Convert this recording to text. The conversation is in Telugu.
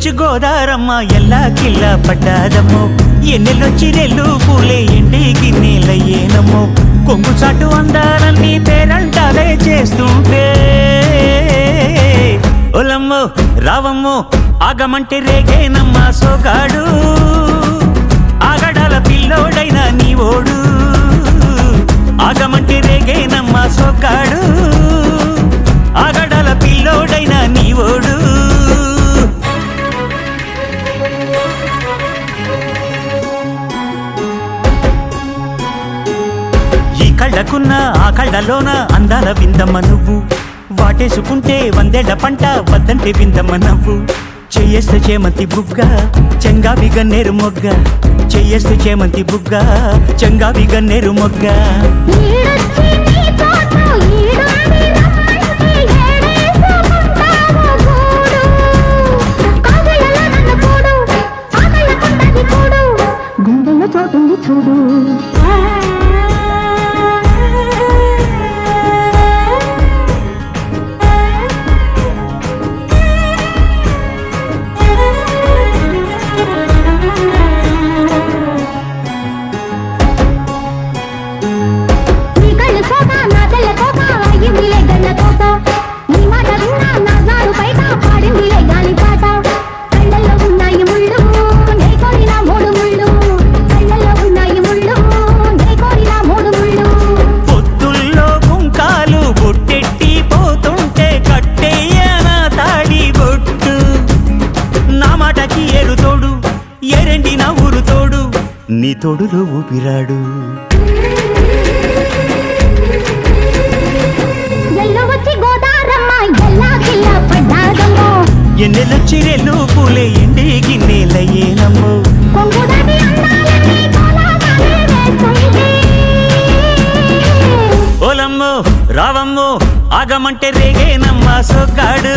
ఎన్నెలొచ్చి గోదారమ్మ ఎల్లా కిల్లా పడ్డాదమ్మో ఎన్నెలొచ్చి రెల్లు పూలే ఎండి గిన్నెలయ్యేనమ్మో కొంగు చాటు అందాలన్నీ పేరంటాలే చేస్తుంటే ఒలమ్మో రావమ్మో ఆగమంటే రేగేనమ్మా సోగాడు ఆగడాల పిల్లోడైనా నీ ఓడు ఆగమంటే రేగేనమ్మా సోగాడు ఆగడాల పిల్లోడైనా నీ ఓడు ఈ కళ్ళకున్న ఆ కళ్ళలోన అందాల విందమ్మ నువ్వు వాటేసుకుంటే వందేళ్ల పంట వద్దంటే విందమ్మ నవ్వు చెయ్యేస్తే చేమంతి బుగ్గ చెంగావి గన్నేరు మొగ్గ చెయ్యేస్తే చేమంతి బుగ్గ చెంగావి గన్నేరు మొగ్గ చూడు నీ తోడులో ఊపిరాడు ఎన్నెలొచ్చి రెల్లు పూలే ఎండి గిన్నెలయ్యేనమ్మో ఓలమ్మో రావమ్మో ఆగమంటే రేగేనమ్మా సోగాడు